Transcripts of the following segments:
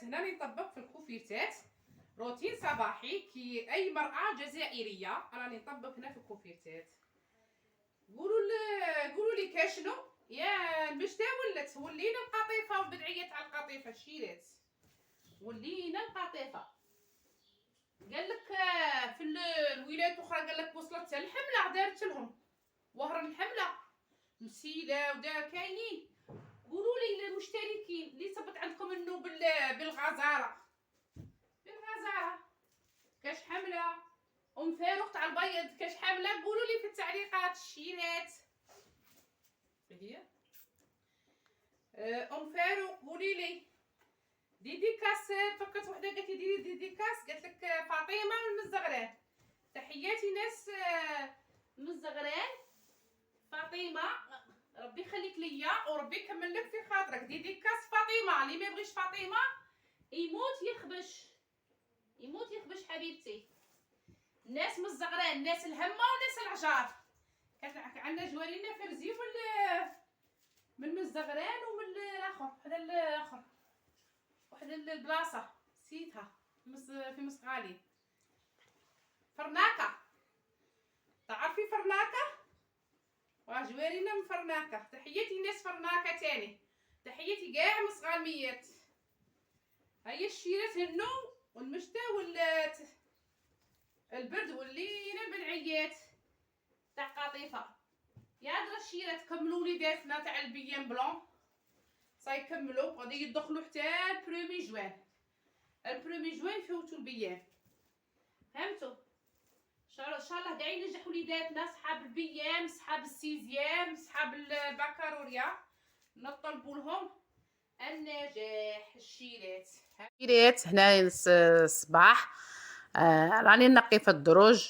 الكوفيرتات. هنا راني نطبق في الكوفيرتات روتين صباحي كي اي مرأة جزائرية. راني نطبق هنا في الكوفيرتات. قولوا لي كاشنو يا المشتا ولينا القطيفه وبدعيات على القطيفه الشيرات. ولينا القطيفه. قال لك في الولايات الاخرى قال لك وصلت الحمله دارت لهم وهر الحمله مسيله ودا كاينين. قولوا لي المشتركين اللي صبت عندكم انه بالغزاره كاش حمله فاروق تاع البيض كاش حمله. قولوا لي في التعليقات الشيرات. هي فاروق قولي لي ديديكاس. فكرت وحده قالت لي ديري ديديكاس، قالت لك فاطمه من الزغران. تحياتي ناس من الزغران. فاطمه ربي يخليك ليا وربي يكمل لك في خاطرك. ديديكاس فاطمه. اللي ما يبغيش فاطمه يموت يخبش حبيبتي. ناس من الزغران، ناس الهمه وناس العجار. كانت عندنا جوارينا فرزي من الزغران ومن الاخر واحد البلاصه نسيتها في مسقالي. فرناكه. تعرفي فرناكه؟ وجوارينا من فرناكه. تحياتي ناس فرناكه تاني. تحياتي كاع مسقالميات. هيا الشيرات هنو والمشتا ولات البرد ولينا بالعيات تاع قطيفه. يا درا الشيرات كملوا لي دارتنا تاع البيان بلون. سيكملوا غادي يدخلوا حتى البرومي جوان. يفوتوا البيان. فهمتوا؟ ان شاء الله كاع ينجحوا وليداتنا صحاب البيان صحاب السيزيام صحاب البكالوريا. نطلبوا لهم النجاح. الشيرات هنا الصباح. راني نقي في الدروج.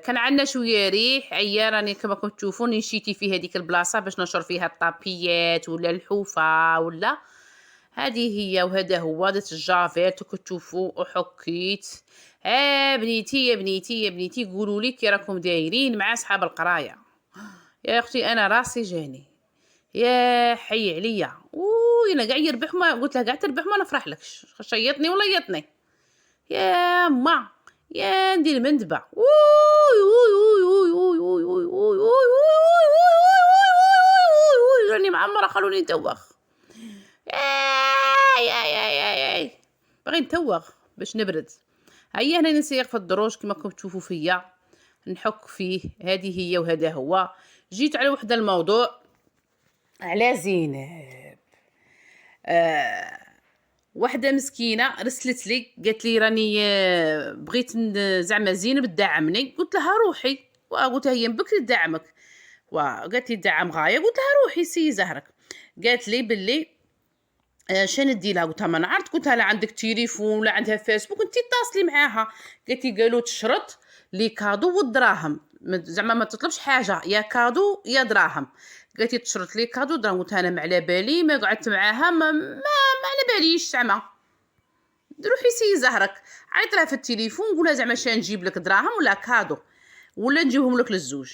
كان عندنا شويه ريح عيا. راني كما كنتم تشوفون نشيتي في هذيك البلاصه باش نشر فيها الطابيات ولا الحوفه ولا هذه هي. وهذا هو درت الجافيت وكتشوفوا وحكيت. بنيتي يا بنيتي قولوا لي كي راكم دايرين مع اصحاب القرايه. يا اختي انا راسي جاني يا حي عليا. انا كاع يربح ما قلت له كاع تربح ما نفرحلكش. شيطني ولا يطني يا ما يا ندير مندبه. راني معمره خلوني نتوخ. يا باغي نتوخ باش نبرد. هيا هنا نسيق في الدروج كما راكم تشوفوا فيا نحك فيه. هذه هي وهذا هو. جيت على وحده الموضوع على زينب. وحده مسكينه رسلت لي قالت لي راني بغيت زعما زينب تدعمني. قلت لها روحي. وقلت هي من بكري تدعمك. وقالت لي دعم غايه. قلت لها روحي سي زهرك. قالت لي باللي شنو ندير لها. قلت لها ما نعرف. قلت لها لا عندك تليفون ولا عندها فيسبوك انت اتصلي معاها. قالت لي قالوا تشرط لي كادو والدراهم زعما ما تطلبش حاجه يا كادو يا دراهم. قالت لي تشرط لي كادو دراهم. قلت انا ما على بالي ما قعدت معاها ما على باليش زعما. روحي سي زهرك. عيط لها في التليفون قولها زعما شان نجيب لك دراهم ولا كادو ولا نجيبهم لك للزوج.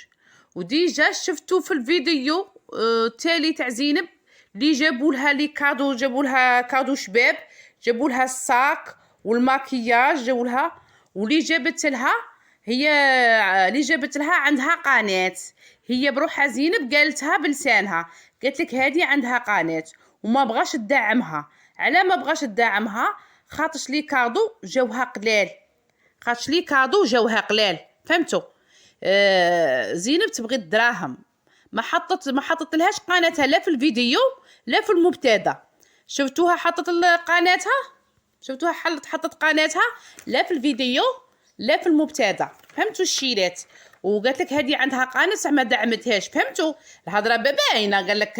وديجا شفتو في الفيديو تالي تاع زينب اللي جابوا لها لي كادو. جابوا لها كادو شباب. جابوا لها الساك والماكياج جابوا لها. واللي جابت لها عندها قناه. هي بروحها زينب قالتها بلسانها. قالت لك هذه عندها قناه وما بغاش تدعمها. على ما بغاش تدعمها خاطش لي كادو جاوها قلال. فهمتوا؟ زينب تبغي الدراهم. ما حطت لهاش قناتها لا في الفيديو لا في المبتدا. شفتوها حطت قناتها. حطت قناتها لا في الفيديو لا في المبتدا. فهمتوا الشيرات؟ وقالت لك هذه عندها قناه ما دعمتهاش. فهمتوا الهضره باينه. قال لك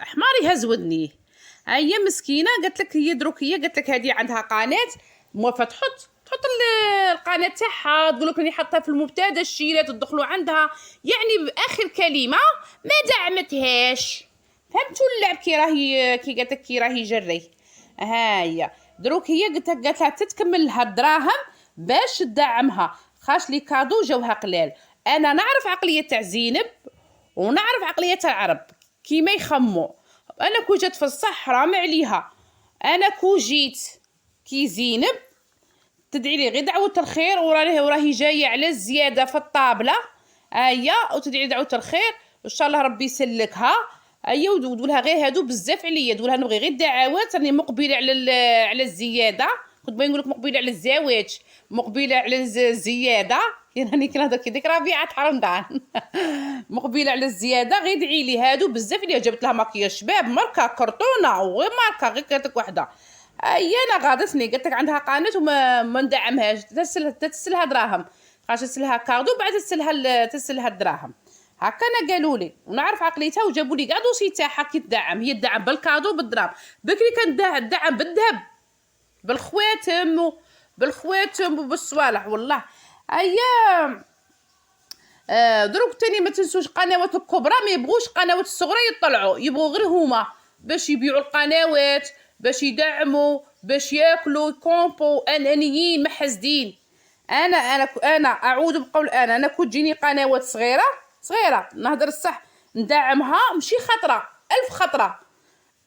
حماري هزودني. هي مسكينه قالت لك هي دروكيه قالت لك هذه عندها قناه موافقه تحط القناه تاعها. تقول لك راني حاطها في المبتدا الشيرات تدخلوا عندها. يعني باخر كلمه ما دعمتهاش. فهمتوا اللعب كي قالت لك كي راهي جري. هي دروك هي قالت لها تتكمل لها الدراهم باش تدعمها. خاش لي كادو جاوها قلال. انا نعرف عقليه تاع زينب ونعرف عقليه تاع العرب كيما يخمو. انا كون جات في الصح رامي عليها انا كو جيت كي زينب تدعي لي غير دعوة الخير، وراهي جاية على الزيادة في الطابلة، هيا وتدعي دعوة الخير ان شاء الله ربي يسلكها. هيا ودولها غير هادو بزاف عليا، دولها نبغي غير الدعوات، راني مقبلة على الزيادة، كنت باغي نقولك مقبلة على الزواج، مقبلة على الزيادة، راني كنهضر كي ديك ربيعة رمضان مقبلة على الزيادة، غير ادعي لي هادو بزاف عليا، جبت لها ماكياج شباب ماركة كرتونة وغير ماركة غير كاتك وحدة. هي انا غاضتني قالت لك عندها قناه وما ما ندعمهاش، تسلها دراهم، خاطر تسلها كادو بعد تسلها الدراهم، هكا انا قالوا لي ونعرف عقليتها، وجابوا لي كاع دوسي تاعها كي تدعم، هي تدعم بالكادو بالدراهم، بكري كان تدعم بالذهب بالخواتم وبالصوالح والله. هي دروك تاني ما تنسوش قنوات الكبرى ما يبغوش قنوات الصغرى يطلعوا، يبغوا غير هما باش يبيعوا القنوات، باش يدعموا، باش ياكلوا كومبو انانيين محسدين. انا اعوذ بقول انا كنت تجيني قنوات صغيره نهضر الصح ندعمها ماشي خطره،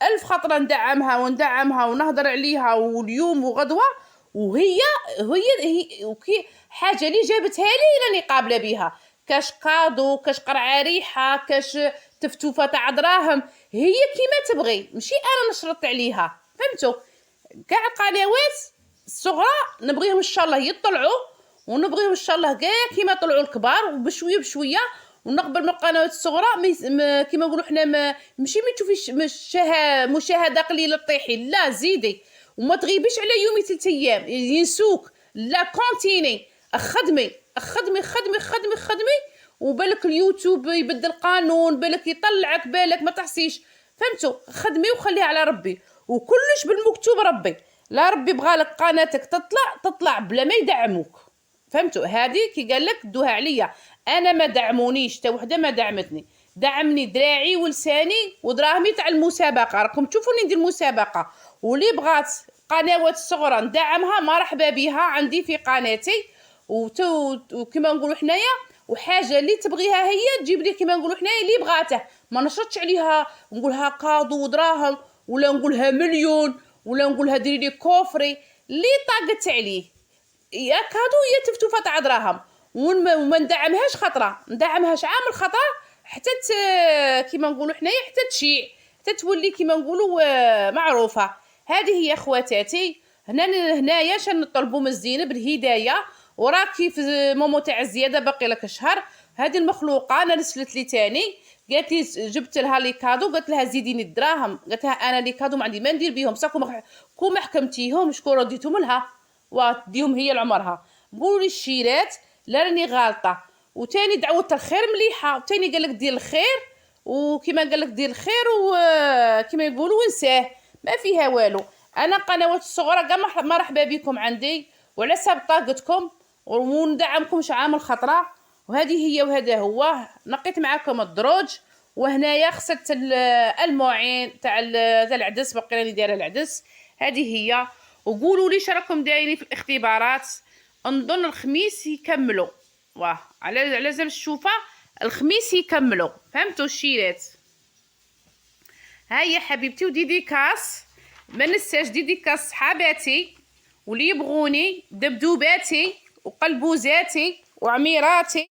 ألف خطره ندعمها ونهضر عليها واليوم وغدوه، هي وكي حاجه اللي جابتها لي راني قابله بها، كاش كادو، كاش قرعه ريحه، كاش تفتوفه تاع دراهم، هي كيما تبغي ماشي انا نشرط عليها، فهمتوا؟ كاع القنوات الصغرى نبغيهم ان شاء الله يطلعوا، ونبغيهم ان شاء الله كاع كيما طلعوا الكبار، وبشويه بشويه ونقبل من القنوات الصغرى كيما نقولوا حنا ماشي ما تشوفيش مشاهده قليله طيحي، لا زيدي وما تغيبيش على يومي 3 ايام ينسوك، لا كونتيني خدمي وبالك اليوتيوب يبدل قانون، بالك يطلعك، بالك ما تحسيش، فهمتوا؟ خدمي وخليها على ربي، وكلش بالمكتوب ربي، لا ربي بغالك قناتك تطلع بلا ما يدعموك، فهمتوا؟ هذه كي قال لك دوها عليا، انا ما دعمونيش، تا وحده ما دعمتني، دعمني دراعي ولساني ودراهمي تاع المسابقه، راكم تشوفوني ندير مسابقه، واللي بغات قنوات صغرى ندعمها مرحبا بها عندي في قناتي، وكما نقولوا حنايا وحاجه اللي تبغيها هي تجيب لي كما نقولوا حنايا اللي بغاته، ما نشرطش عليها نقولها كادو ودراهم ولا نقولها مليون ولا نقولها ديري لي كوفري اللي طاقت عليه، يا كادو يا تفتوفه تاع دراهم، وما ندعمهاش خطره، ندعمهاش عامل خطره حتى كيما نقولوا حنايا حتى تشيع، حتى تولي كيما نقولوا معروفه. هذه هي خواتاتي، هنايا شان نطلبوا من زينب الهدايه، وراكي في مومو تاع الزياده باقي لك شهر، هذه المخلوقه انا رسلت لي تاني قالت لي جبت لها لي كادو، قالت لها زيديني الدراهم، قالت لها انا لي كادو ما عندي ما ندير بهم، كون ما حكمتيهم شكون رديتهم لها وديهم هي لعمرها، قولوا لي الشيرات لا راني غالطه، وتاني دعوه الخير مليحه، وتاني قال لك دير الخير، وكما قال لك دير الخير وكما يقولوا ونساه ما فيها والو. انا قنوات الصغرى كاع مرحبا بكم عندي وعلى حساب طاقتكم، وندعمكم عامل خطره، وهذه هي وهذا هو، نقيت معكم الدروج، وهنايا خسرت المعين تاع العدس، باقي راني دايره العدس، هذه هي. وقولوا لي شراكم دايرين في الاختبارات، نظن الخميس يكملوا، واه على زم الشوفه الخميس يكملوا، فهمتوا الشيرات؟ هيا حبيبتي، وديديكاس ما نساش ديديكاس صحاباتي واللي يبغوني، دبدوباتي وقلبوزاتي وعميراتي.